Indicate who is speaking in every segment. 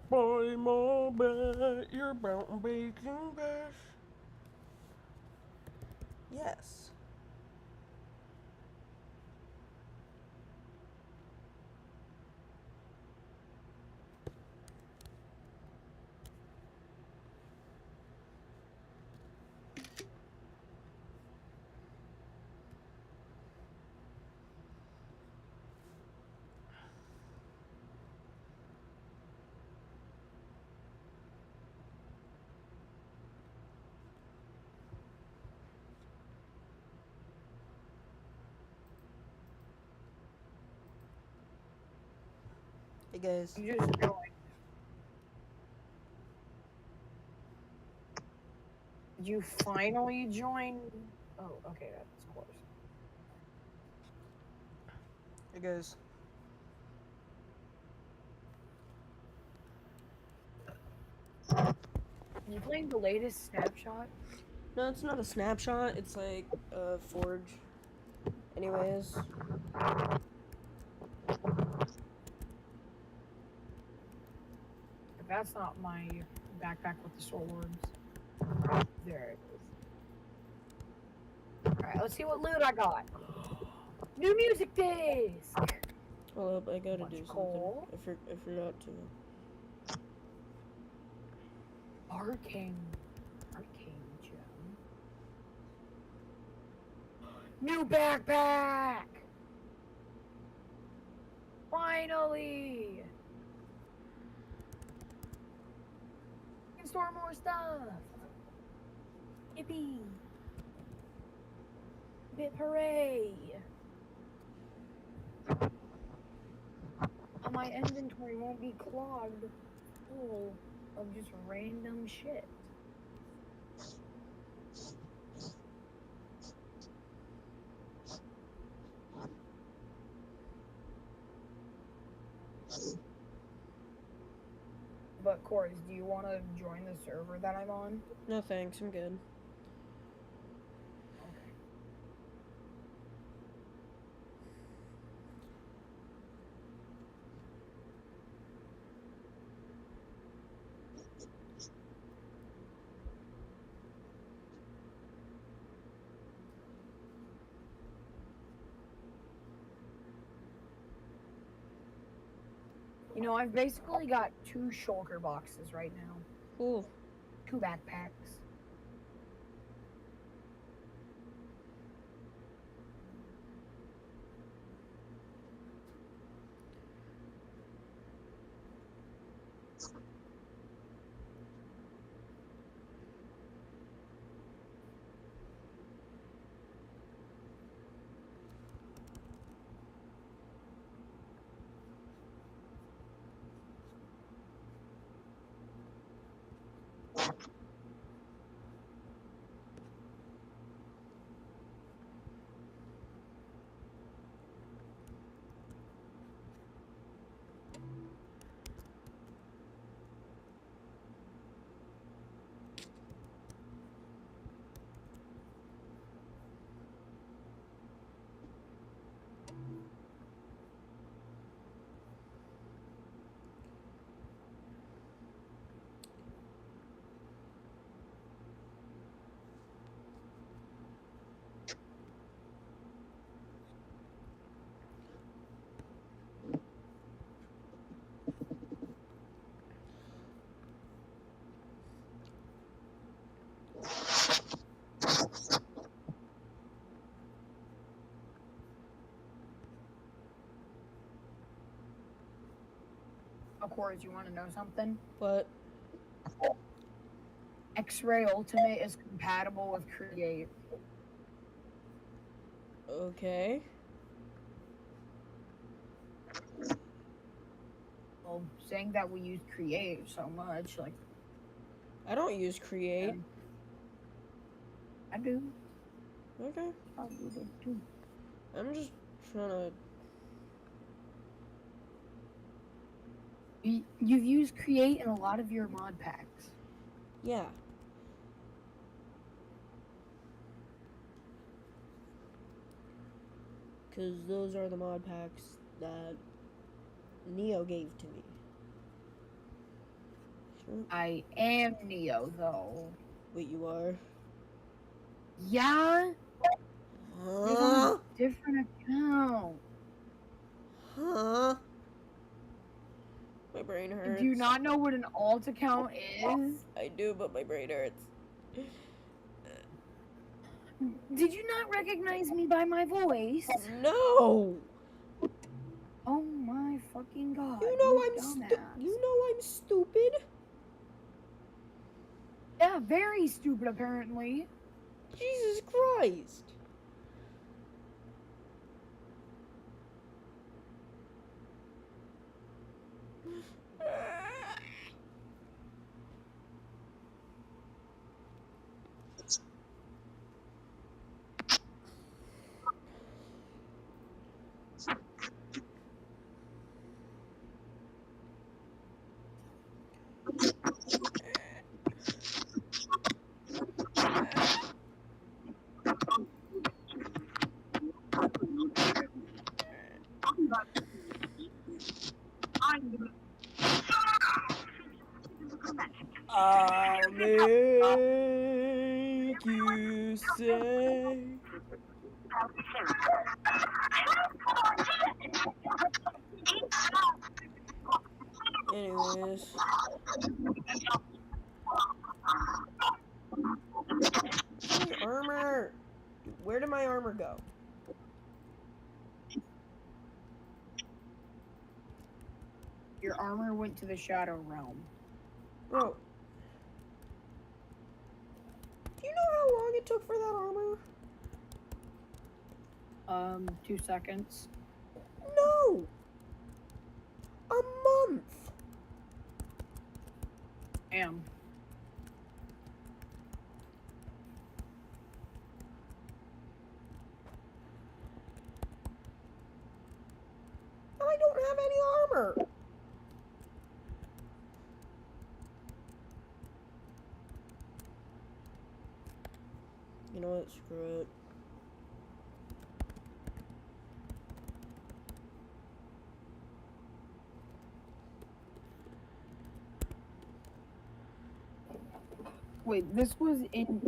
Speaker 1: Boy, my bet you're about bacon bash. Yes. Hey guys.
Speaker 2: You just joined. You finally joined. Oh, okay, that's of course.
Speaker 1: Hey guys.
Speaker 2: You playing the latest snapshot?
Speaker 1: No, it's not a snapshot. It's like a forge. Anyways.
Speaker 2: If that's not my backpack with the swords. There it is. Alright, let's see what loot I got. New music disc!
Speaker 1: Hold up, I
Speaker 2: A
Speaker 1: gotta
Speaker 2: bunch
Speaker 1: do
Speaker 2: of
Speaker 1: something.
Speaker 2: coal.
Speaker 1: I forgot to.
Speaker 2: Arcane gem. New backpack! Finally! You can store more stuff! Yippee! Bit hooray! My inventory won't be clogged full of just random shit. But Corey, do you want to join the server that I'm on?
Speaker 1: No thanks, I'm good.
Speaker 2: Okay. You know, I've basically got 2 shulker boxes right now.
Speaker 1: Cool.
Speaker 2: 2 backpacks. Of course, you want to know something?
Speaker 1: But
Speaker 2: X-Ray Ultimate is compatible with Create.
Speaker 1: okay.
Speaker 2: Well, saying that we use Create so much, like,
Speaker 1: I don't use create.
Speaker 2: I do.
Speaker 1: Okay.
Speaker 2: Probably did too.
Speaker 1: I'm just trying to.
Speaker 2: You've used Create in a lot of your mod packs.
Speaker 1: Yeah. Because those are the mod packs that Neo gave to me.
Speaker 2: I am Neo, though.
Speaker 1: Wait, you are?
Speaker 2: Yeah? It's on
Speaker 1: Huh?
Speaker 2: a different account.
Speaker 1: Huh? My brain hurts.
Speaker 2: Do you not know what an alt account is?
Speaker 1: I do, but my brain hurts.
Speaker 2: Did you not recognize me by my voice?
Speaker 1: No!
Speaker 2: Oh my fucking god.
Speaker 1: You know I'm
Speaker 2: dumbass.
Speaker 1: You know I'm stupid?
Speaker 2: Yeah, very stupid apparently.
Speaker 1: Jesus Christ. I'll make you say. Anyways. My armor. Dude, where did my armor go?
Speaker 2: Your armor went to the Shadow Realm.
Speaker 1: Bro. Do you know how long it took for that armor?
Speaker 2: 2 seconds.
Speaker 1: No! A month!
Speaker 2: Damn.
Speaker 1: I don't have any armor! You know what? Screw it.
Speaker 2: Wait, this was in...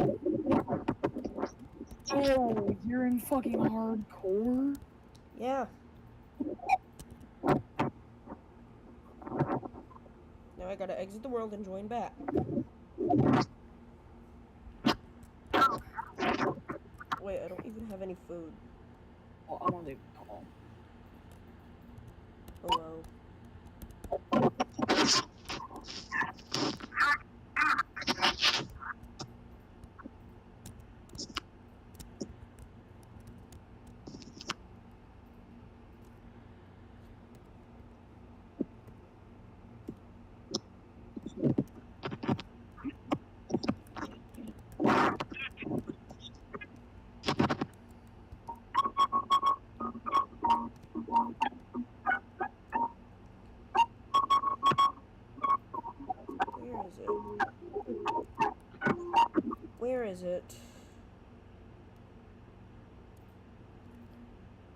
Speaker 2: Oh, you're in fucking hardcore?
Speaker 1: Yeah. Now I gotta exit the world and join back. Wait, I don't even have any food.
Speaker 2: Well, I'm gonna leave the call.
Speaker 1: Oh well. Where is it?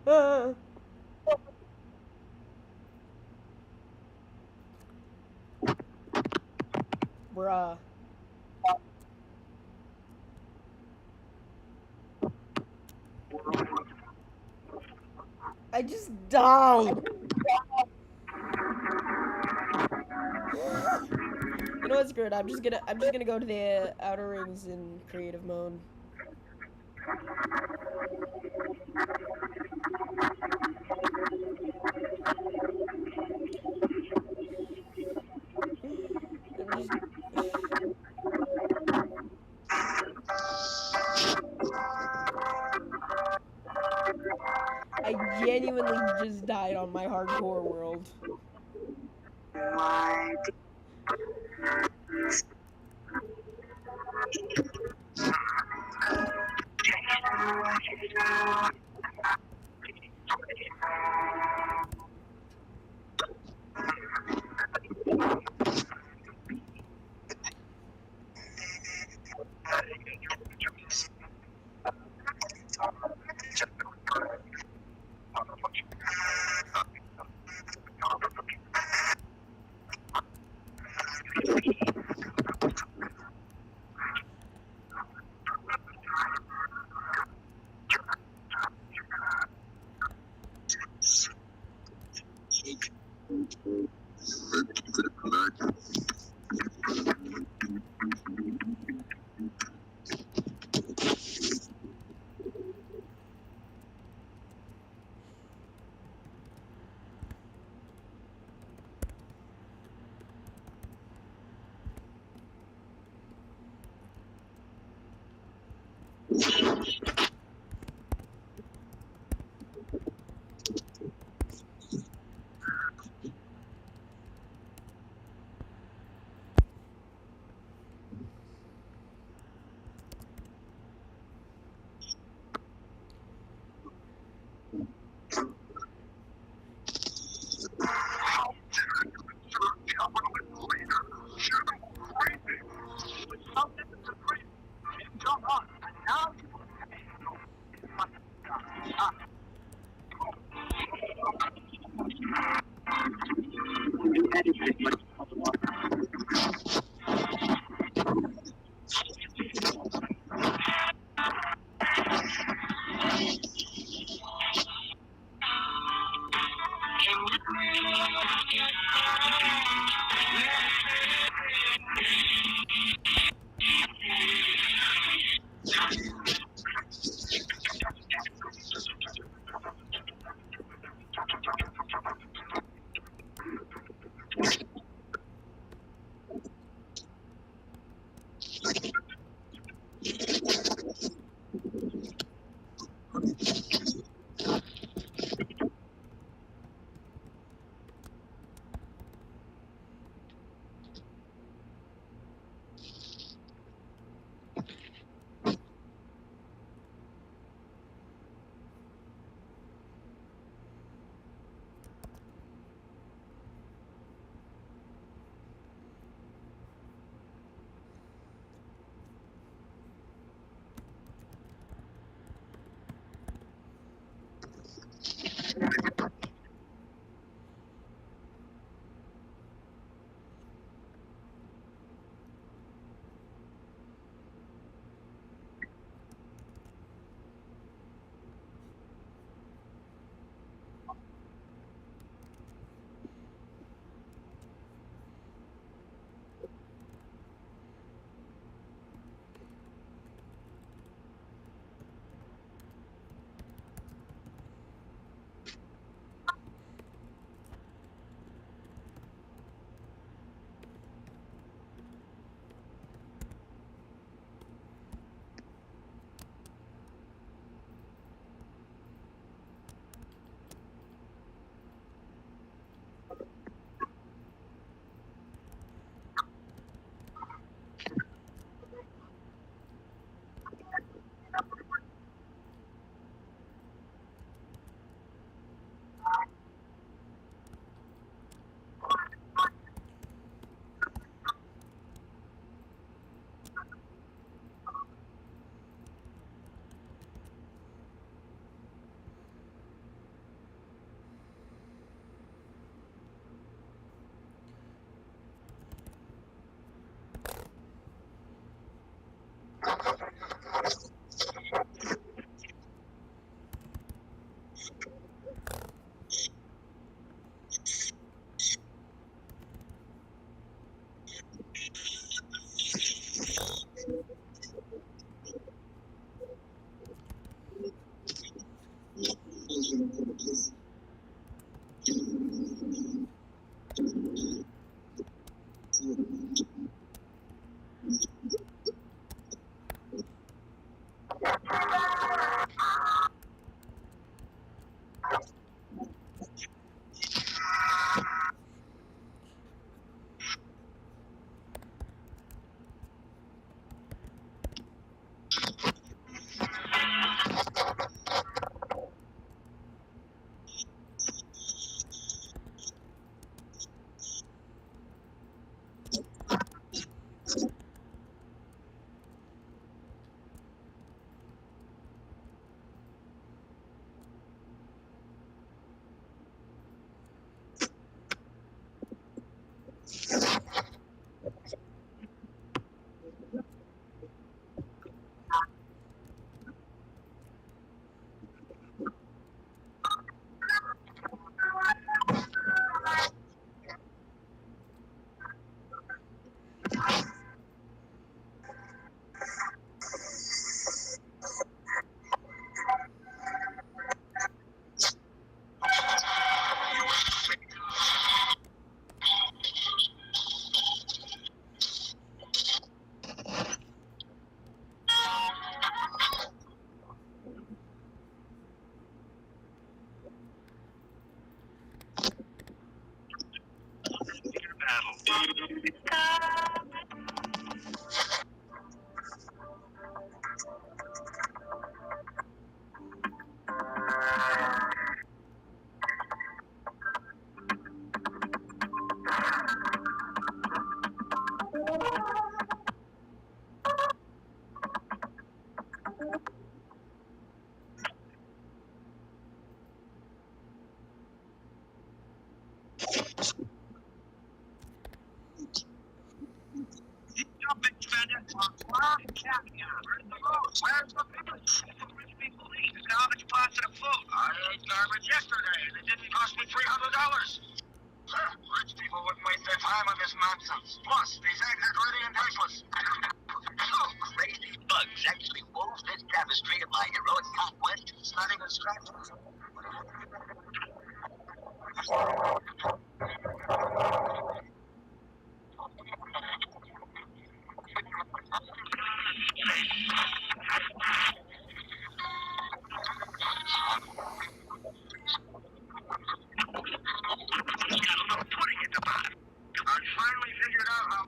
Speaker 1: Ah! Bruh. I just died. You know what, screw it. I'm just gonna go to the outer rings in creative mode. I'm just... I genuinely just died on my hardcore world.
Speaker 3: Where's the police? How much positive food? I ate garbage yesterday, and it didn't cost me $300. Rich people wouldn't waste their time on this nonsense. Plus, these eggs are gritty and tasteless. Crazy bugs actually wove this tapestry of my heroic conquest, starting from scratch. Putting it to bottom. I finally figured out how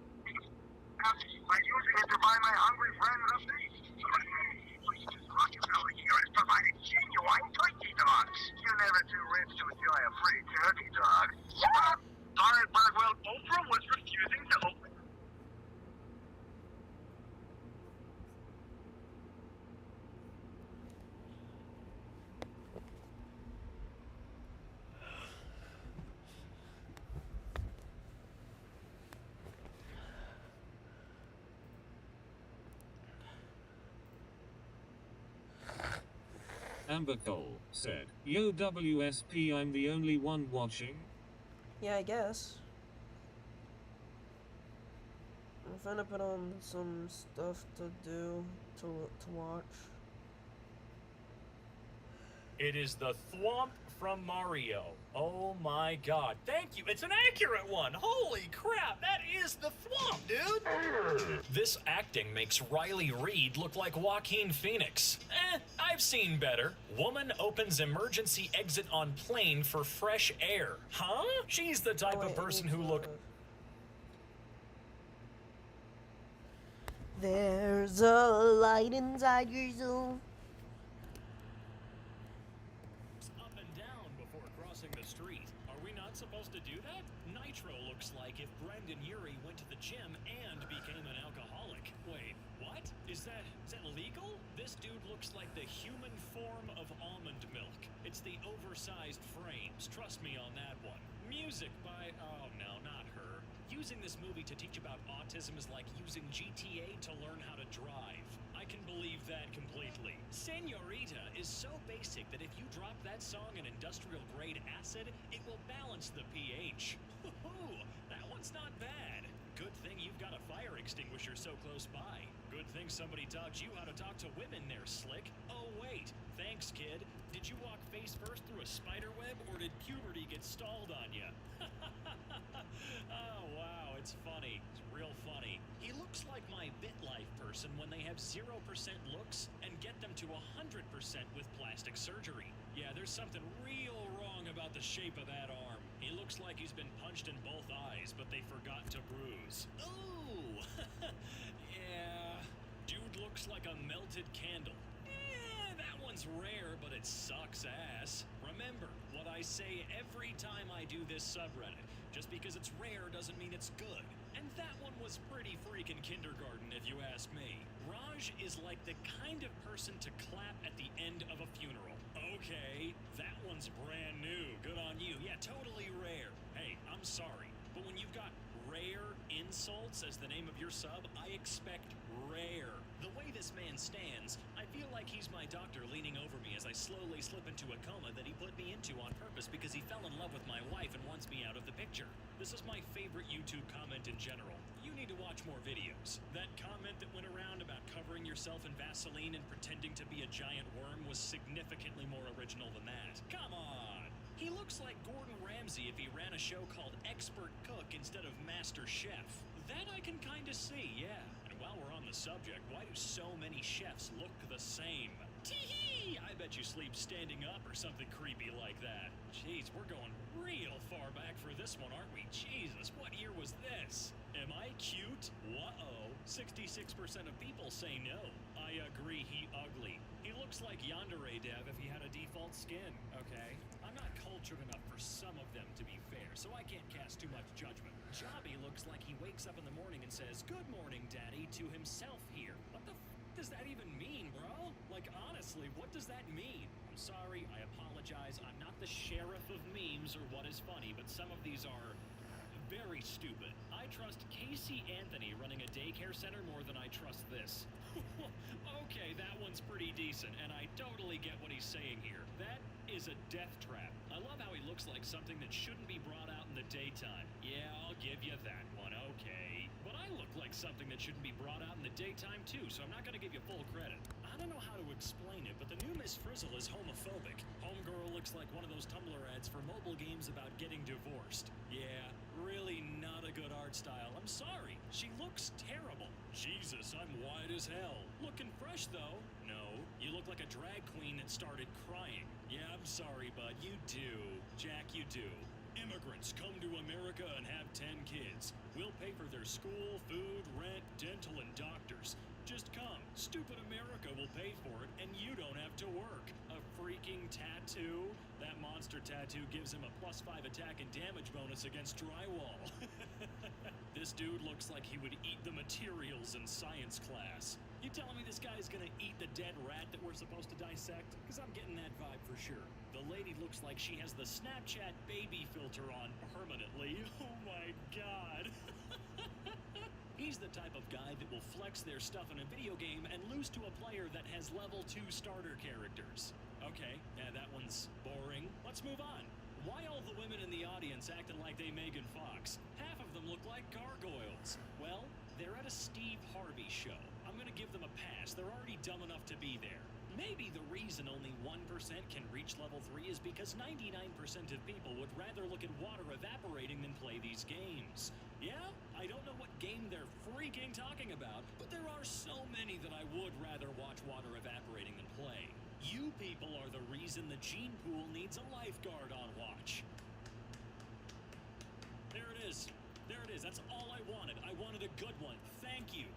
Speaker 3: by using it to buy my hungry friends a feast. Rockefeller here has provided genuine turkey dogs. You're never too rich to enjoy a free turkey dog. Sorry, Birdwell. Oprah was refusing to open.
Speaker 4: Amber Cole said, "Yo WSP, I'm the only one watching."
Speaker 1: Yeah, I guess. I'm trying to put on some stuff to do, to watch.
Speaker 5: It is the Thwomp from Mario. Oh my god. Thank you. It's an accurate one. Holy crap. That is the Thwomp, dude. This acting makes Riley Reid look like Joaquin Phoenix. I've seen better. Woman opens emergency exit on plane for fresh air. Huh? She's the type of person who look...
Speaker 1: There's a light inside your soul.
Speaker 5: Up and down before crossing the street. Are we not supposed to do that? Nitro looks like if Brendan Urie went to the gym and became an alcoholic. Wait, what? Is that legal? This dude looks like the human form of almond milk. It's the oversized frames. Trust me on that one. Music by... oh no, not her. Using this movie to teach about autism is like using GTA to learn how to drive. I can believe that completely. Senorita is so basic that if you drop that song in industrial grade acid, it will balance the pH. Woohoo! That one's not bad. Good thing you've got a fire extinguisher so close by. Good thing somebody taught you how to talk to women there, Slick. Oh wait, thanks kid. Did you walk face first through a spider web, or did puberty get stalled on you? Oh wow, it's funny. It's real funny. He looks like my BitLife person when they have 0% looks and get them to 100% with plastic surgery. Yeah, there's something real wrong about the shape of that arm. He looks like he's been punched in both eyes, but they forgot to bruise. Ooh! Yeah. Dude looks like a melted candle. That one's rare, but it sucks ass. Remember what I say every time I do this subreddit. Just because it's rare doesn't mean it's good. And that one was pretty freaking kindergarten, if you ask me. Raj is like the kind of person to clap at the end of a funeral. Okay, that one's brand new. Good on you. Yeah, totally rare. Hey, I'm sorry, but when you've got rare insults as the name of your sub, I expect rare. The way this man stands, I feel like he's my doctor leaning over me as I slowly slip into a coma that he put me into on purpose because he fell in love with my wife and wants me out of the picture. This is my favorite YouTube comment in general. You need to watch more videos. That comment that went around about covering yourself in Vaseline and pretending to be a giant worm was significantly more original than that. Come on! He looks like Gordon Ramsay if he ran a show called Expert Cook instead of Master Chef. That I can kinda see, yeah. And while we're on the subject, why do so many chefs look the same? Tee-hee! I bet you sleep standing up or something creepy like that. Jeez, we're going real far back for this one, aren't we? Jesus, what year was this? Am I cute? Whoa. 66% of people say no. I agree, he ugly. He looks like Yandere Dev if he had a default skin, okay? I'm not cultured enough for some of them, to be fair, so I can't cast too much judgment. Jobby looks like he wakes up in the morning and says, "Good morning, Daddy," to himself here. What the does that even mean, bro? Like, honestly, what does that mean? I'm sorry, I apologize. I'm not the sheriff of memes or what is funny, but some of these are very stupid. I I trust Casey Anthony running a daycare center more than I trust this. Okay, that one's pretty decent, and I totally get what he's saying here. That is a death trap. I love how he looks like something that shouldn't be brought out in the daytime. Yeah, I'll give you that one, okay. But I look like something that shouldn't be brought out in the daytime too, so I'm not gonna give you full credit. I don't know how to explain it, but the new Miss Frizzle is homophobic. Homegirl looks like one of those Tumblr ads for mobile games about getting divorced. Yeah, really not a good art style. I'm sorry. She looks terrible. Jesus, I'm white as hell. Looking fresh though. No, you look like a drag queen that started crying. Yeah, I'm sorry, bud. You do. Jack, you do. Immigrants come to America and have 10 kids. We'll pay for their school, food, rent, dental, and doctors. Just come. Stupid America will pay for it, and you don't have to work. A freaking tattoo? That monster tattoo gives him a +5 attack and damage bonus against drywall. This dude looks like he would eat the materials in science class. You telling me this guy's gonna eat the dead rat that we're supposed to dissect? Because I'm getting that vibe for sure. The lady looks like she has the Snapchat baby filter on permanently. Oh my god. He's the type of guy that will flex their stuff in a video game and lose to a player that has level 2 starter characters. Okay, yeah, that one's boring. Let's move on. Why all the women in the audience acting like they Megan Fox? Half of them look like gargoyles. Well, they're at a Steve Harvey show. I'm gonna give them a pass. They're already dumb enough to be there. Maybe the reason only 1% can reach level 3 is because 99% of people would rather look at water evaporating than play these games. Yeah, I don't know what game they're freaking talking about, but there are so many that I would rather watch water evaporating than play. You people are the reason the gene pool needs a lifeguard on watch. There it is. There it is. That's all I wanted. I wanted a good one. Thank you.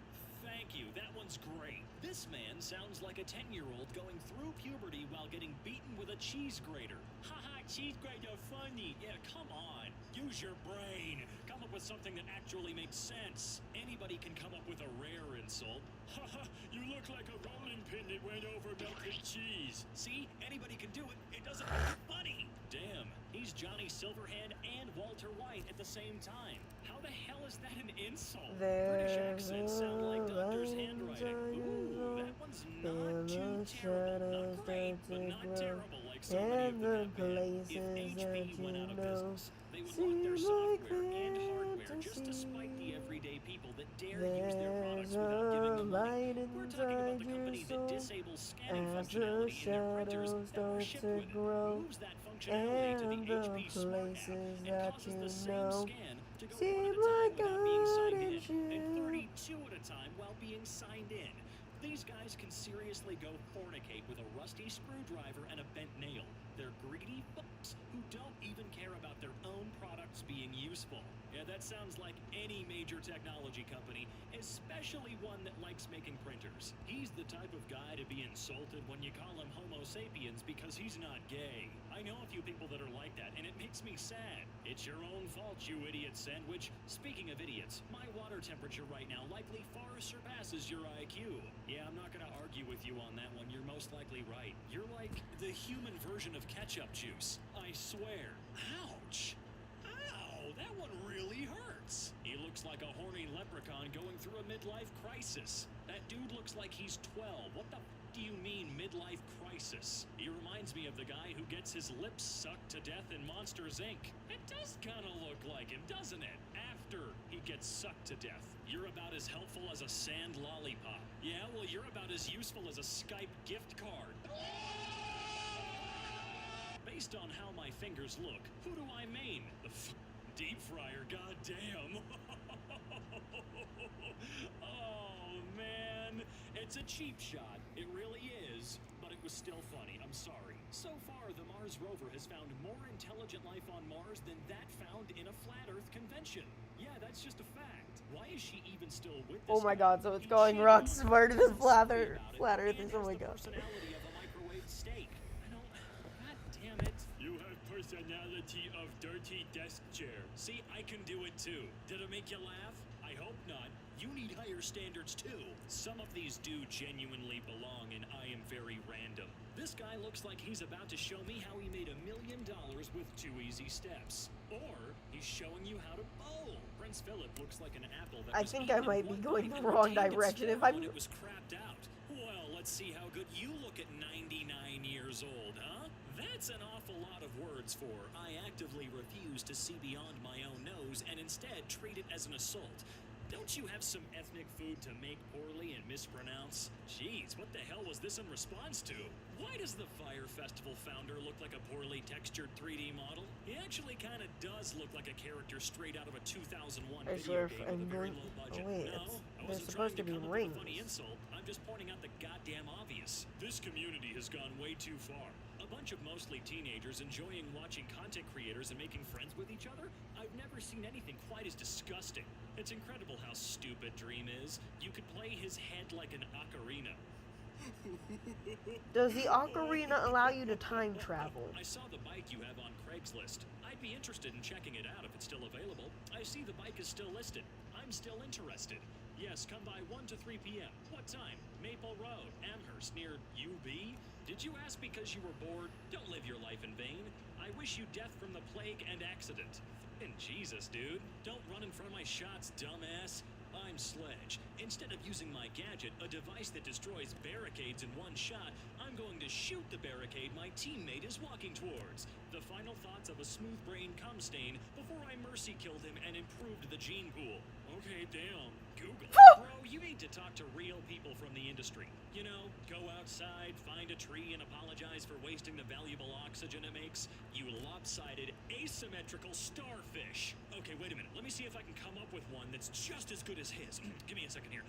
Speaker 5: Thank you. That one's great. This man sounds like a 10-year-old going through puberty while getting beaten with a cheese grater. Haha, cheese grater funny. Yeah, come on. Use your brain. Come up with something that actually makes sense. Anybody can come up with a rare insult. Haha, you look like a rolling pin that went over melted cheese. See? Anybody can do it. It doesn't make it funny. Damn, he's Johnny Silverhand and Walter White at the same time. How the hell is that an insult? British accents sound like Doctor's handwriting. Ooh, that one's not too terrible. Not great, but not terrible like so many of them have been. If HP went out of business, they would lock their software and hardware just to spite the everyday people that dare use their products without giving them money. We're talking about the company that disables scanning functionality in their printers that were shipped with it, moves that functionality to the HP Smart app, and causes the same scan to go one at a time without being signed in, and 32 at a time while being signed in. These guys can seriously go fornicate with a rusty screwdriver and a bent nail. They're greedy fucks who don't even care about their own products being useful. Yeah, that sounds like any major technology company, especially one that likes making printers. He's the type of guy to be insulted when you call him Homo sapiens because he's not gay. I know a few people that are like that, and it makes me sad. It's your own fault, you idiot sandwich. Speaking of idiots, my water temperature right now likely far surpasses your IQ. Yeah, I'm not gonna argue with you on that one. You're most likely right. You're like the human version of ketchup juice. I swear. Ouch. Ow, that one really hurts. He looks like a horny leprechaun going through a midlife crisis. That dude looks like he's 12. What the do you mean midlife crisis? He reminds me of the guy who gets his lips sucked to death in Monsters, Inc. It does kind of look like him, doesn't it? After he gets sucked to death. You're about as helpful as a sand lollipop. Yeah, well, you're about as useful as a Skype gift card. Based on how my fingers look, who do I mean? The deep fryer, goddamn. Oh, man. It's a cheap shot. It really is. But it was still funny. I'm sorry. So far, the Mars rover has found more intelligent life on Mars than that found in a flat Earth convention. Yeah, that's just a fact. Why is she even still with this
Speaker 1: Oh my
Speaker 5: guy?
Speaker 1: god, so it's going rock smarter than flat Earth. Flat Earth is, oh my god.
Speaker 5: Personality of a microwave steak. I don't. God damn it. You have personality of dirty desk chair. See, I can do it too. Did it make you laugh? I hope not. You need higher standards too. Some of these do genuinely belong in I Am Very Random. This guy looks like he's about to show me how he made $1 million with 2 easy steps. Or he's showing you how to bowl. Prince Philip looks like an apple that
Speaker 1: I
Speaker 5: was
Speaker 1: think I
Speaker 5: eaten
Speaker 1: might
Speaker 5: at
Speaker 1: be
Speaker 5: one
Speaker 1: going
Speaker 5: bite
Speaker 1: the
Speaker 5: and
Speaker 1: wrong
Speaker 5: retained its
Speaker 1: direction if
Speaker 5: form
Speaker 1: I'm.
Speaker 5: when it was crapped out. Well, let's see how good you look at 99 years old, huh? That's an awful lot of words for I actively refuse to see beyond my own nose and instead treat it as an assault. Don't you have some ethnic food to make poorly and mispronounce? Jeez, what the hell was this in response to? Why does the Fire Festival founder look like a poorly textured 3D model? He actually kind of does look like a character straight out of a 2001
Speaker 1: I
Speaker 5: video
Speaker 1: swear
Speaker 5: game
Speaker 1: if
Speaker 5: with
Speaker 1: I'm
Speaker 5: a very
Speaker 1: going.
Speaker 5: low
Speaker 1: Oh
Speaker 5: budget.
Speaker 1: wait,
Speaker 5: No, I
Speaker 1: they're
Speaker 5: wasn't
Speaker 1: supposed to
Speaker 5: trying
Speaker 1: be
Speaker 5: come up with
Speaker 1: rings.
Speaker 5: a funny insult. I'm just pointing out the goddamn obvious. This community has gone way too far. A bunch of mostly teenagers enjoying watching content creators and making friends with each other? I've never seen anything quite as disgusting. It's incredible how stupid Dream is. You could play his head like an ocarina.
Speaker 1: Does the ocarina allow you to time travel?
Speaker 5: I saw the bike you have on Craigslist. I'd be interested in checking it out if it's still available. I see the bike is still listed. I'm still interested. Yes, come by 1 to 3 p.m. What time? Maple Road, Amherst, near UB? Did you ask because you were bored? Don't live your life in vain. I wish you death from the plague and accident. And Jesus, dude. Don't run in front of my shots, dumbass. I'm Sledge. Instead of using my gadget, a device that destroys barricades in one shot, I'm going to shoot the barricade my teammate is walking towards. The final thoughts of a smooth-brained cum stain before I mercy killed him and improved the gene pool. Okay, damn. Google. Bro, you need to talk to real people from the industry. You know, go outside, find a tree, and apologize for wasting the valuable oxygen it makes. You lopsided, asymmetrical starfish. Okay, wait a minute. Let me see if I can come up with one that's just as good as his. Give me a second here.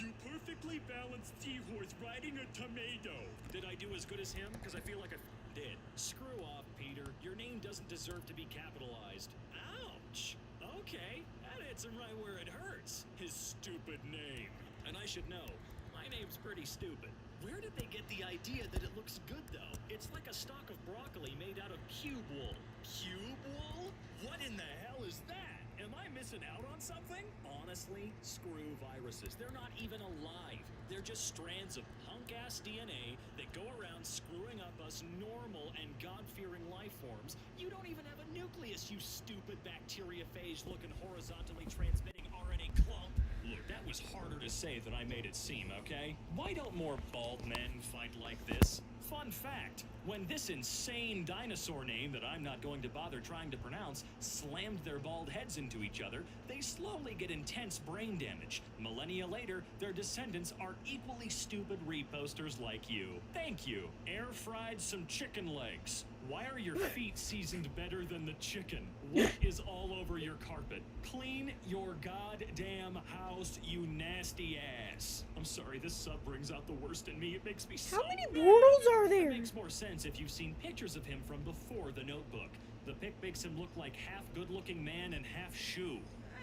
Speaker 5: You perfectly balanced seahorse riding a tomato. Did I do as good as him? Because I feel like I did. Screw off, Peter. Your name doesn't deserve to be capitalized. Ouch. Okay, that hits him right where it hurts. His stupid name. And I should know, my name's pretty stupid. Where did they get the idea that it looks good, though? It's like a stalk of broccoli made out of cube wool. Cube wool? What in the hell is that? Am I missing out on something? Honestly, screw viruses. They're not even alive. They're just strands of punk-ass DNA that go around screwing up us normal and God-fearing life forms. You don't even have a nucleus, you stupid bacteriophage-looking horizontally transmitting RNA clump. Look, that was harder to say than I made it seem, okay? Why don't more bald men fight like this? Fun fact, when this insane dinosaur name that I'm not going to bother trying to pronounce slammed their bald heads into each other, they slowly get intense brain damage. Millennia later, their descendants are equally stupid reposters like you. Thank you. Air-fried some chicken legs. Why are your feet seasoned better than the chicken? What is all over your carpet? Clean your goddamn house, you nasty ass. I'm sorry, this sub brings out the worst in me. It makes me so
Speaker 1: How many
Speaker 5: mad.
Speaker 1: worlds are
Speaker 5: It
Speaker 1: there?
Speaker 5: makes more sense if you've seen pictures of him from before the Notebook. The pic makes him look like half good-looking man and half shoe.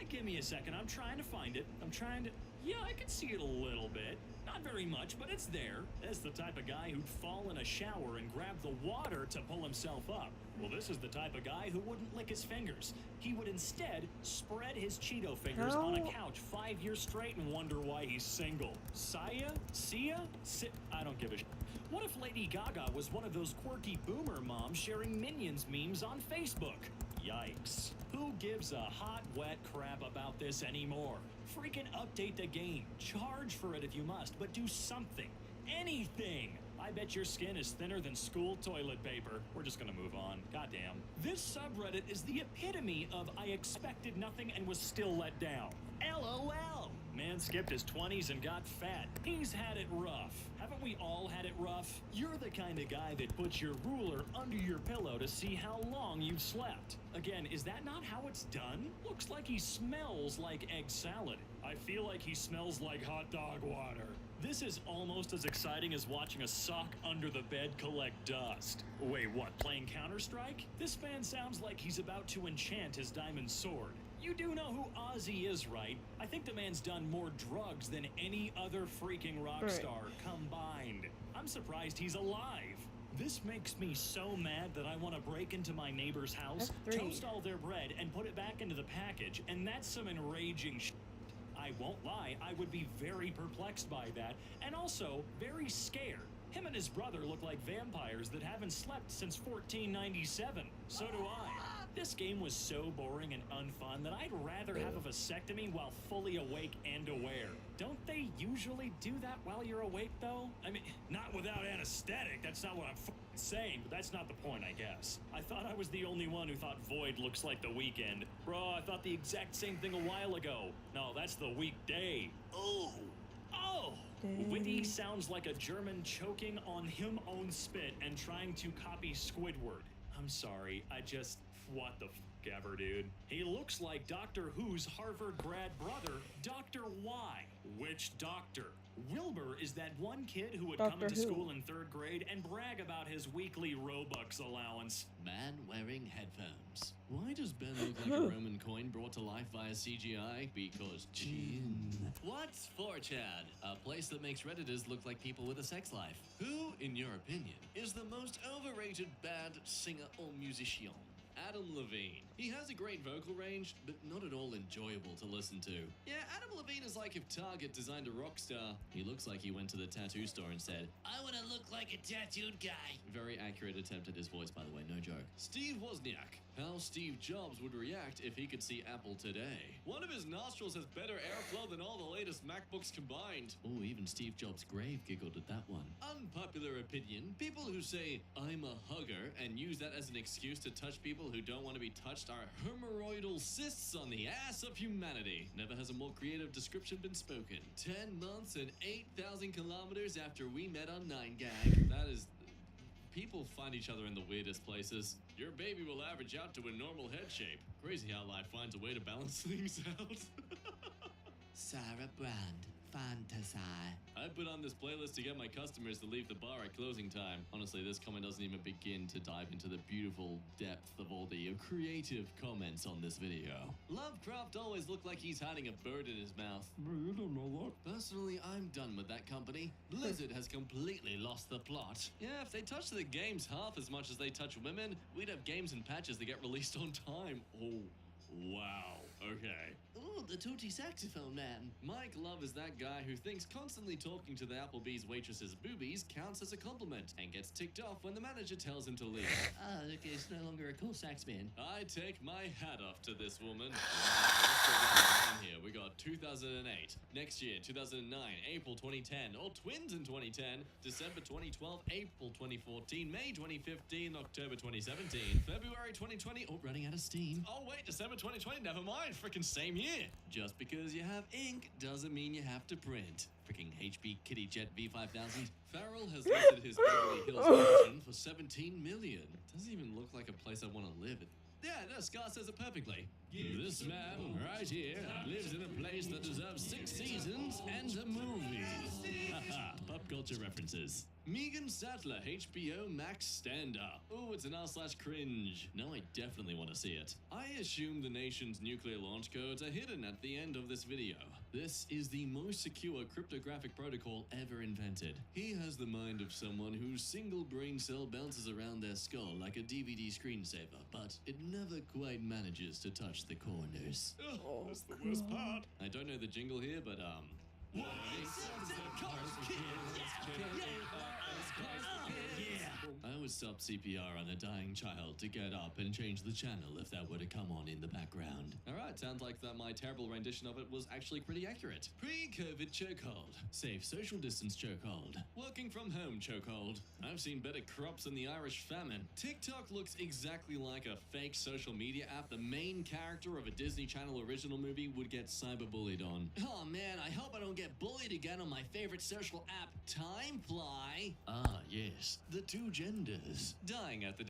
Speaker 5: Give me a second, I'm trying to find it. Yeah, I can see it a little bit. Not very much, but it's there. That's the type of guy who'd fall in a shower and grab the water to pull himself up. Well, this is the type of guy who wouldn't lick his fingers. He would instead spread his Cheeto fingers on a couch 5 years straight and wonder why he's single. I don't give a shit. What if Lady Gaga was one of those quirky boomer moms sharing Minions memes on Facebook? Yikes. Who gives a hot, wet crap about this anymore? Freaking update the game. Charge for it if you must, but do something. Anything. I bet your skin is thinner than school toilet paper. We're just gonna move on. Goddamn. This subreddit is the epitome of I expected nothing and was still let down. LOL. Man skipped his 20s and got fat. He's had it rough. Haven't we all had it rough? You're the kind of guy that puts your ruler under your pillow to see how long you've slept. Again, is that not how it's done? Looks like he smells like egg salad. I feel like he smells like hot dog water. This is almost as exciting as watching a sock under the bed collect dust. Wait, what, playing Counter-Strike? This man sounds like he's about to enchant his diamond sword. You do know who Ozzy is, right? I think the man's done more drugs than any other freaking rock star combined. I'm surprised he's alive. This makes me so mad that I want to break into my neighbor's house, toast all their bread, and put it back into the package, and that's some enraging shit. I I won't lie, I would be very perplexed by that, and also very scared. Him and his brother look like vampires that haven't slept since 1497. So do I. This game was so boring and unfun that I'd rather have a vasectomy while fully awake and aware. Don't they usually do that while you're awake, though? I mean, not without anesthetic. That's not what I'm saying, but that's not the point, I guess. I thought I was the only one who thought Void looks like The Weeknd. Bro, I thought the exact same thing a while ago. No, that's The Weekday. Oh! Witty sounds like a German choking on him own spit and trying to copy Squidward. I'm sorry, what the ever, dude. He looks like Doctor Who's Harvard grad brother, Dr. Y. Which doctor? Wilbur is that one kid who would come into school in 3rd grade and brag about his weekly Robux allowance.
Speaker 6: Man wearing headphones. Why does Ben look like a Roman coin brought to life via CGI? Because gin. What's 4chan? A place that makes Redditors look like people with a sex life. Who, in your opinion, is the most overrated band singer or musician? Adam Levine. He has a great vocal range, but not at all enjoyable to listen to. Yeah, Adam Levine is like if Target designed a rock star. He looks like he went to the tattoo store and said, "I want to look like a tattooed guy." Very accurate attempt at his voice, by the way, no joke. Steve Wozniak. How Steve Jobs would react if he could see Apple today. One of his nostrils has better airflow than all the latest MacBooks combined. Oh, even Steve Jobs' grave giggled at that one. Unpopular opinion. People who say, "I'm a hugger," and use that as an excuse to touch people who don't want to be touched are hemorrhoidal cysts on the ass of humanity. Never has a more creative description been spoken. 10 months and 8,000 kilometers after we met on 9gag. That is... People find each other in the weirdest places. Your baby will average out to a normal head shape. Crazy how life finds a way to balance things out. Sarah Brand. Fantasy. I put on this playlist to get my customers to leave the bar at closing time. Honestly, this comment doesn't even begin to dive into the beautiful depth of all the creative comments on this video. Lovecraft always looked like he's hiding a bird in his mouth. You don't know that. Personally, I'm done with that company. Blizzard has completely lost the plot. Yeah, if they touched the games half as much as they touch women, we'd have games and patches that get released on time. Oh, wow. Okay. Oh, the Tootie Saxophone Man. Mike Love is that guy who thinks constantly talking to the Applebee's waitress's boobies counts as a compliment and gets ticked off when the manager tells him to leave. Look, it's no longer a cool sax man. I take my hat off to this woman. Here we got 2008. Next year, 2009, April 2010. Or twins in 2010. December 2012, April 2014, May 2015, October 2017, February 2020. Oh, running out of steam. Oh, wait, December 2020. Never mind. Freaking same year. Just because you have ink doesn't mean you have to print. Freaking HP Kitty Jet V5000. Farrell has listed his Beverly Hills mansion for $17 million. Doesn't even look like a place I want to live in. Yeah, no, Scar says it perfectly. This man right here lives in a place that deserves 6 seasons and a movie. Haha, pop culture references. Megan Sattler, HBO Max stand-up. Oh, it's an r/cringe. Now I definitely want to see it. I assume the nation's nuclear launch codes are hidden at the end of this video. This is the most secure cryptographic protocol ever invented. He has the mind of someone whose single brain cell bounces around their skull like a DVD screensaver, but it never quite manages to touch the corners. Oh, that's the worst part. I don't know the jingle here, but I would stop CPR on a dying child to get up and change the channel if that were to come on in the background. Alright, sounds like that my terrible rendition of it was actually pretty accurate. Pre-COVID chokehold. Safe social distance chokehold. Working from home chokehold. I've seen better crops in the Irish famine. TikTok looks exactly like a fake social media app the main character of a Disney Channel original movie would get cyberbullied on. Oh man, I hope I don't get bullied again on my favorite social app, Timefly. Ah yes, the two genders. Dying at the